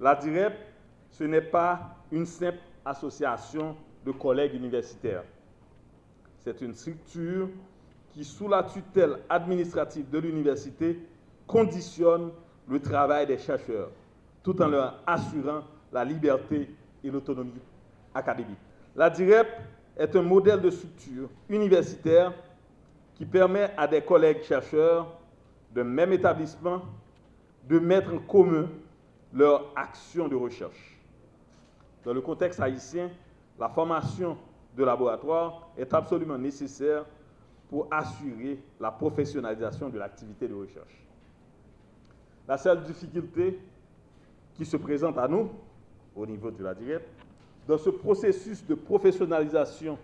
La DIREP, ce n'est pas une simple association de collègues universitaires. C'est une structure qui, sous la tutelle administrative de l'université, conditionne le travail des chercheurs, tout en leur assurant la liberté et l'autonomie académique. La DIREP est un modèle de structure universitaire qui permet à des collègues chercheurs d'un même établissement de mettre en commun leur action de recherche. Dans le contexte haïtien, la formation de laboratoire est absolument nécessaire pour assurer la professionnalisation de l'activité de recherche. La seule difficulté qui se présente à nous, au niveau de la DIREP, dans ce processus de professionnalisation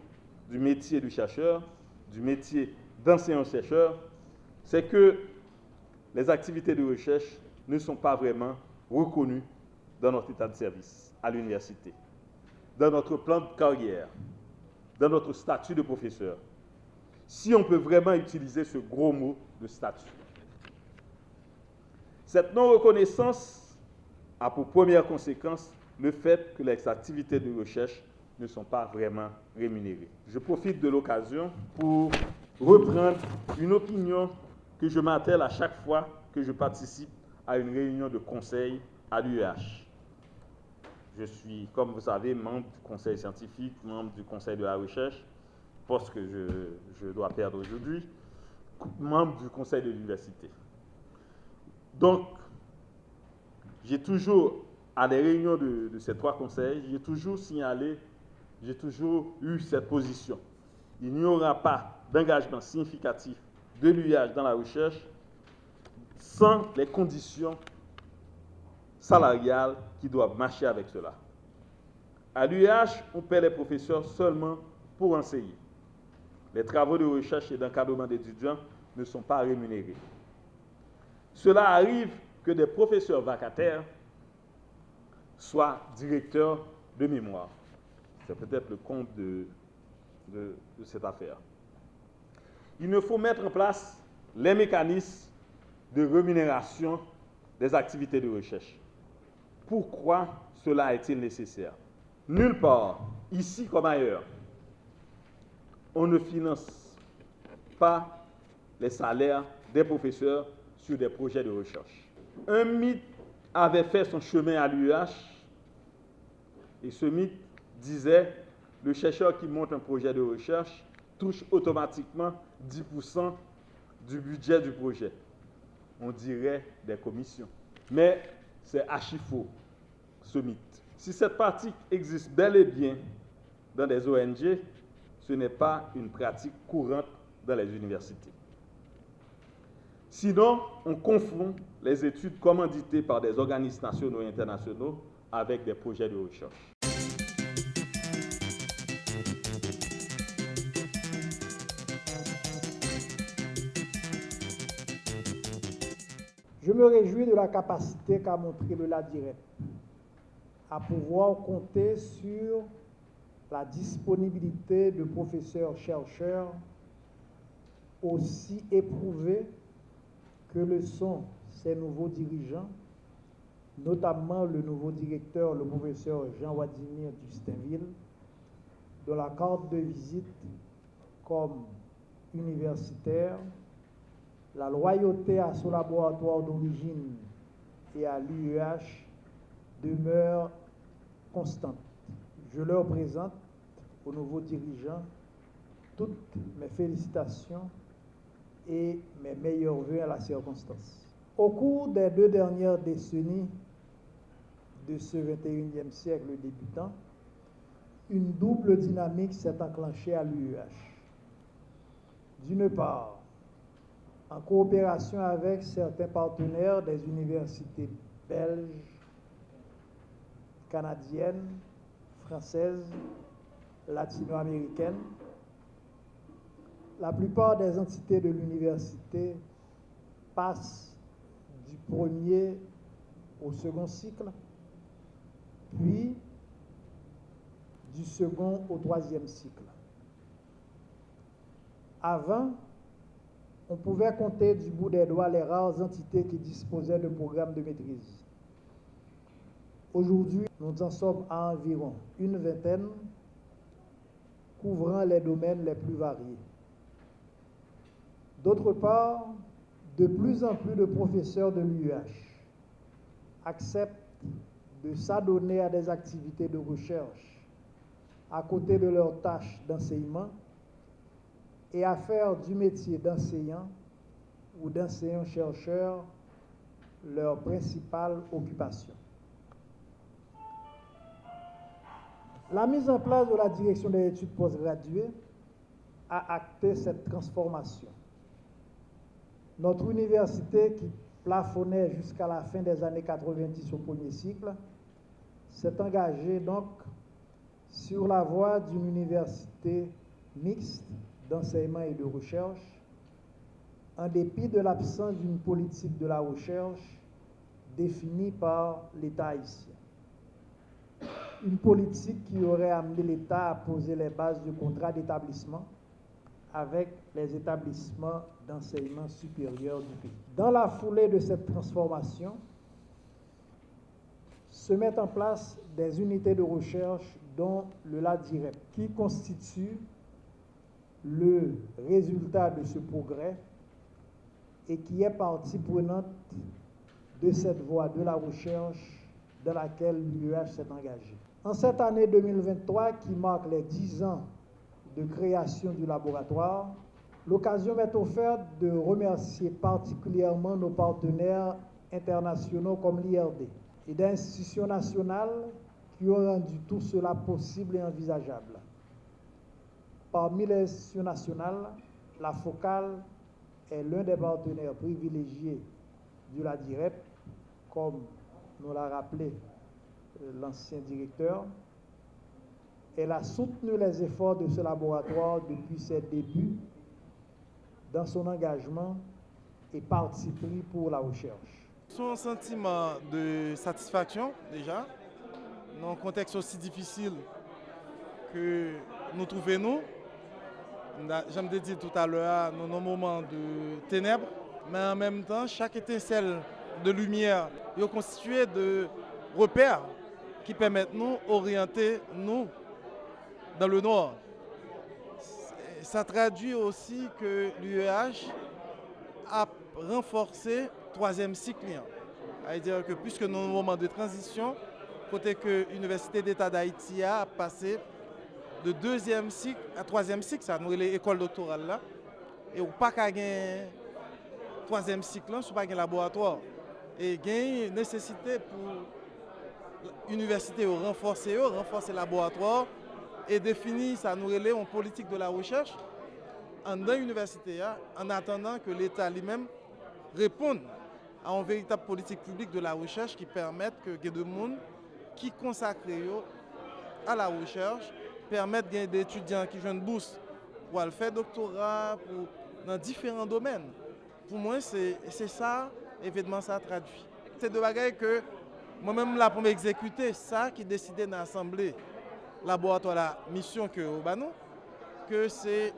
du métier du chercheur, du métier d'enseignant-chercheur, c'est que les activités de recherche ne sont pas vraiment reconnues dans notre état de service à l'université, dans notre plan de carrière, dans notre statut de professeur, si on peut vraiment utiliser ce gros mot de statut. Cette non-reconnaissance a pour première conséquence le fait que les activités de recherche ne sont pas vraiment rémunérées. Je profite de l'occasion pour reprendre une opinion que je m'attelle à chaque fois que je participe à une réunion de conseil à l'UEH. Je suis, comme vous savez, membre du conseil scientifique, membre du conseil de la recherche, poste que je dois perdre aujourd'hui, membre du conseil de l'université. Donc, j'ai toujours, à des réunions de ces trois conseils, j'ai toujours signalé, j'ai toujours eu cette position. Il n'y aura pas d'engagement significatif de l'UEH dans la recherche sans les conditions salariales qui doivent marcher avec cela. À l'UEH, on paie les professeurs seulement pour enseigner. Les travaux de recherche et d'encadrement d'étudiants ne sont pas rémunérés. Cela arrive que des professeurs vacataires soient directeurs de mémoire. C'est peut-être le compte de cette affaire. Il ne faut mettre en place les mécanismes de rémunération des activités de recherche. Pourquoi cela est-il nécessaire? Nulle part, ici comme ailleurs, on ne finance pas les salaires des professeurs sur des projets de recherche. Un mythe avait fait son chemin à l'UEH et ce mythe disait le chercheur qui monte un projet de recherche touche automatiquement 10% du budget du projet. On dirait des commissions. Mais c'est archi faux, ce mythe. Si cette pratique existe bel et bien dans des ONG, ce n'est pas une pratique courante dans les universités. Sinon, on confond les études commanditées par des organismes nationaux et internationaux avec des projets de recherche. Je me réjouis de la capacité qu'a montré le LADIREP à pouvoir compter sur la disponibilité de professeurs-chercheurs aussi éprouvés que le sont ses nouveaux dirigeants, notamment le nouveau directeur, le professeur Jean-Vladimir Dustinville, dont la carte de visite comme universitaire, la loyauté à son laboratoire d'origine et à l'UEH demeure constante. Je leur présente aux nouveaux dirigeants toutes mes félicitations et mes meilleurs vœux à la circonstance. Au cours des 2 dernières décennies de ce 21e siècle débutant, une double dynamique s'est enclenchée à l'UEH. D'une part, en coopération avec certains partenaires des universités belges, canadiennes, françaises, latino-américaines, la plupart des entités de l'université passent du premier au second cycle, puis du second au troisième cycle. Avant, on pouvait compter du bout des doigts les rares entités qui disposaient de programmes de maîtrise. Aujourd'hui, nous en sommes à environ une vingtaine, couvrant les domaines les plus variés. D'autre part, de plus en plus de professeurs de l'UEH acceptent de s'adonner à des activités de recherche à côté de leurs tâches d'enseignement et à faire du métier d'enseignant ou d'enseignant-chercheur leur principale occupation. La mise en place de la direction des études postgraduées a acté cette transformation. Notre université, qui plafonnait jusqu'à la fin des années 90 au premier cycle, s'est engagée donc sur la voie d'une université mixte d'enseignement et de recherche, en dépit de l'absence d'une politique de la recherche définie par l'État haïtien. Une politique qui aurait amené l'État à poser les bases du contrat d'établissement avec les établissements d'enseignement supérieur du pays. Dans la foulée de cette transformation, se mettent en place des unités de recherche dont le LADIREP, qui constitue le résultat de ce progrès et qui est partie prenante de cette voie de la recherche dans laquelle l'UEH s'est engagée. En cette année 2023, qui marque les 10 ans de création du laboratoire, l'occasion m'est offerte de remercier particulièrement nos partenaires internationaux comme l'IRD et d'institutions nationales qui ont rendu tout cela possible et envisageable. Parmi les institutions nationales, la Focale est l'un des partenaires privilégiés du LADIREP, comme nous l'a rappelé l'ancien directeur. Elle a soutenu les efforts de ce laboratoire depuis ses débuts dans son engagement et parti pris pour la recherche. Son sentiment de satisfaction, déjà, dans un contexte aussi difficile que nous trouvons, j'aime dire tout à l'heure, dans nos moments de ténèbres, mais en même temps, chaque étincelle de lumière est constituée de repères qui permettent nous d'orienter nous dans le nord. Ça traduit aussi que l'UEH a renforcé le troisième cycle. C'est-à-dire que puisque nous sommes dans un moment de transition, côté que l'Université d'État d'Haïti a passé de deuxième cycle à troisième cycle, ça nous les écoles doctorales là, et ou pas qu'à gagner troisième cycle là, pas un laboratoire. Et il y a une nécessité pour l'université de renforcer le laboratoire et définir ça nous relève en politique de la recherche dans l'université en attendant que l'État lui-même réponde à une véritable politique publique de la recherche qui permette que des gens qui consacrent à la recherche permettent des étudiants qui jouent une bourse pour faire doctorat dans différents domaines. Pour moi, c'est ça, évidemment, ça traduit. C'est de bagages que moi-même, là, pour m'exécuter, ça qui décidait dans l'Assemblée, laboratoire, la mission que nous, que c'est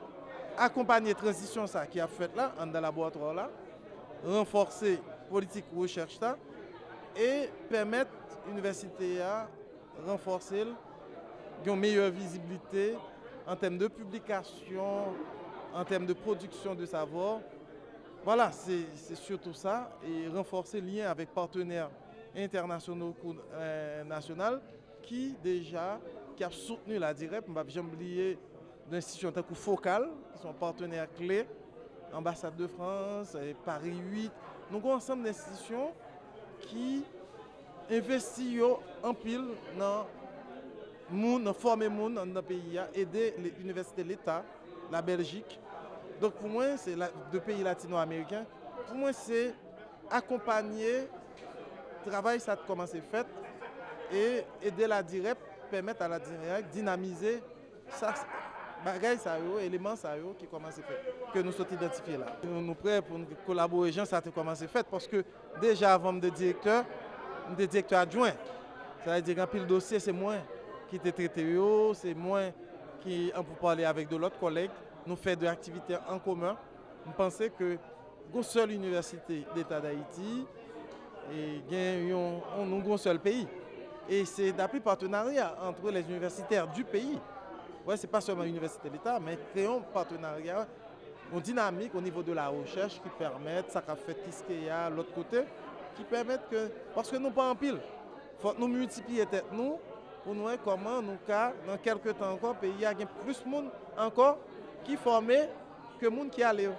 accompagner la transition ça, qui a fait là, dans le laboratoire, là, renforcer la politique de recherche là, et permettre à l'université de renforcer une meilleure visibilité en termes de publication, en termes de production de savoir. Voilà, c'est surtout ça, et renforcer le lien avec partenaires internationaux nationaux qui a soutenu la DIREP. Je ne vais jamais oublier d'institutions comme Focale, qui sont partenaires clés, l'ambassade de France, Paris 8. Nous avons un ensemble d'institutions qui investissent en pile dans former les gens dans le pays, aider les universités de l'État, la Belgique. Donc pour moi, c'est deux pays latino-américains. Pour moi, c'est accompagner le travail ça a commencé fait et aider la DIREP, permettre à la DIREP de dynamiser ça, bagaille ça éléments ça qui commence à faire que nous sommes identifiés là. Nous sommes prêts pour collaborer, ça a commencé fait parce que déjà avant de directeur adjoint. Ça veut dire qu'un pile dossier c'est moi qui était traité, c'est moi qui en pour parler avec de l'autre collègue, nous faire des activités en commun. Nous pensons que une seule université d'État d'Haïti et nous un seul pays. Et c'est d'appui partenariat entre les universitaires du pays. Ouais, ce n'est pas seulement l'université de l'État, mais créons un partenariat, une dynamique au niveau de la recherche qui permettent, ça qu'a fait Kiskeya, l'autre côté, qui permettent que, parce que nous pas en pile, il faut nous multiplier tête nous pour nous voir comment nous, dans quelques temps encore, le pays a plus de monde encore qui formé que le monde qui allait.